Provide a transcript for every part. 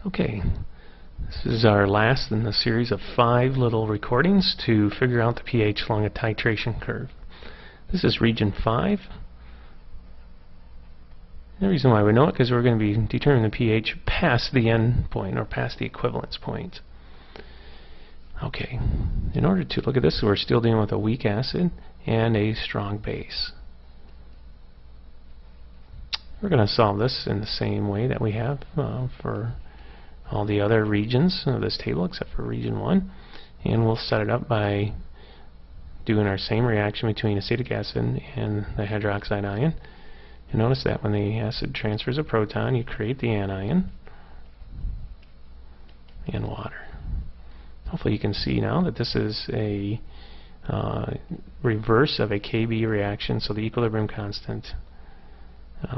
Okay, this is our last in the series of 5 little recordings to figure out the pH along a titration curve. This is region 5. The reason why we know it is because we're going to be determining the pH past the end point, or past the equivalence point. Okay, in order to look at this, we're still dealing with a weak acid and a strong base. We're going to solve this in the same way that we have for all the other regions of this table except for region 1, and we'll set it up by doing our same reaction between acetic acid and the hydroxide ion. You notice that when the acid transfers a proton, you create the anion and water. Hopefully you can see now that this is a reverse of a Kb reaction, so the equilibrium constant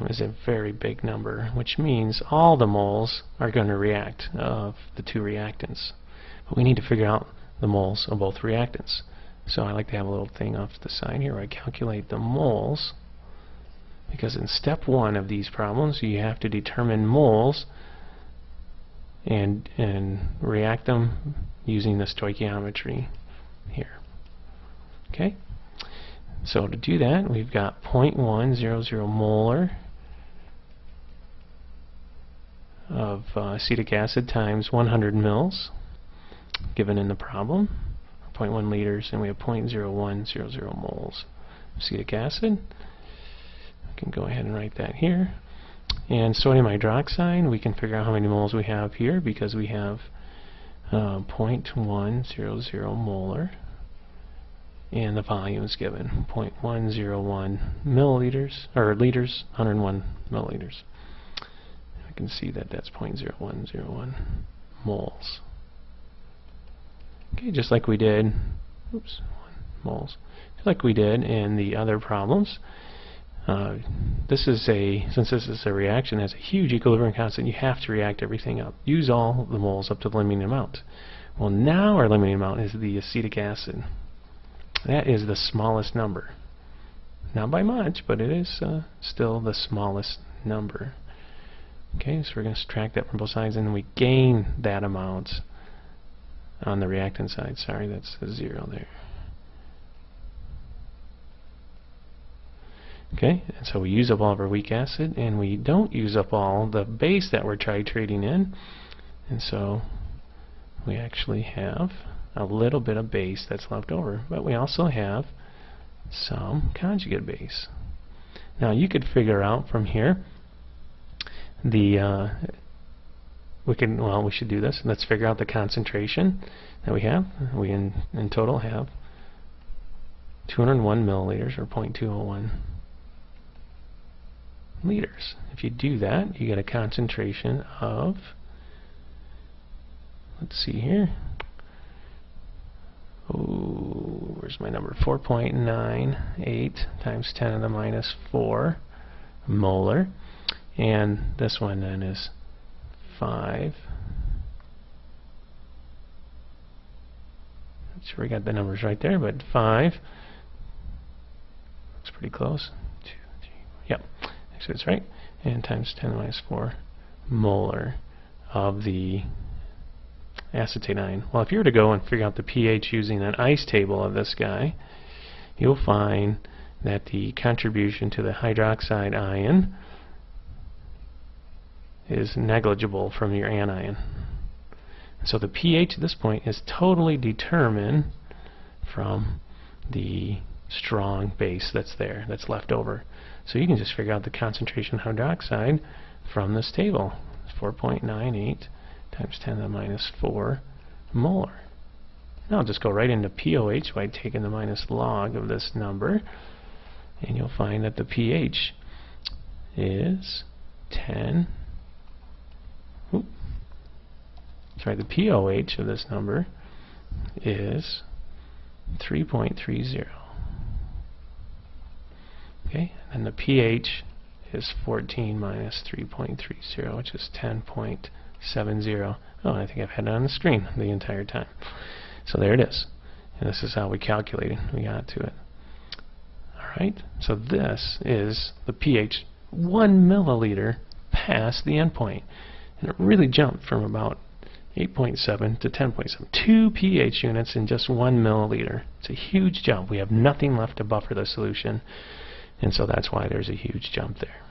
is a very big number, which means all the moles are going to react of the two reactants. But we need to figure out the moles of both reactants. So I like to have a little thing off to the side here where I calculate the moles, because in step 1 of these problems you have to determine moles and react them using the stoichiometry here. Okay? So to do that, we've got 0.100 molar of acetic acid times 100 mils given in the problem, 0.1 liters, and we have 0.0100 moles of acetic acid. I can go ahead and write that here. And sodium hydroxide, we can figure out how many moles we have here because we have 0.100 molar. And the volume is given 0.101 milliliters, or liters, 101 milliliters. I can see that that's 0.0101 moles. Okay, just like we did, moles, just like we did in the other problems. Since this is a reaction that has a huge equilibrium constant, you have to react everything up. Use all the moles up to the limiting amount. Well, now our limiting amount is the acetic acid. That is the smallest number. Not by much, but it is still the smallest number. Okay, so we're going to subtract that from both sides, and then we gain that amount on the reactant side. Sorry, that's a 0 there. Okay, and so we use up all of our weak acid, and we don't use up all the base that we're titrating in. And so we actually have a little bit of base that's left over, but we also have some conjugate base. Now you could figure out from here the we should do this. Let's figure out the concentration that we have. We in total have 201 milliliters, or 0.201 liters. If you do that, you get a concentration of, let's see here, where's my number? 4.98 times 10 to the minus 4 molar. And this one then is 5. Not sure we got the numbers right there, but 5. Looks pretty close. 2, 3, yep, actually it's right. And times 10 to the minus 4 molar of the acetate ion. Well, if you were to go and figure out the pH using an ice table of this guy, you'll find that the contribution to the hydroxide ion is negligible from your anion. So the pH at this point is totally determined from the strong base that's there, that's left over. So you can just figure out the concentration of hydroxide from this table. 4.98 times 10 to the minus 4 molar. Now I'll just go right into pOH by taking the minus log of this number, and you'll find that the pH is 10. Sorry, the pOH of this number is 3.30. Okay, and the pH is 14 minus 3.30, which is 10.70. Oh, I think I've had it on the screen the entire time. So there it is. And this is how we calculated. We got to it. Alright, so this is the pH 1 milliliter past the endpoint. And it really jumped from about 8.7 to 10.7. 2 pH units in just 1 milliliter. It's a huge jump. We have nothing left to buffer the solution, and so that's why there's a huge jump there.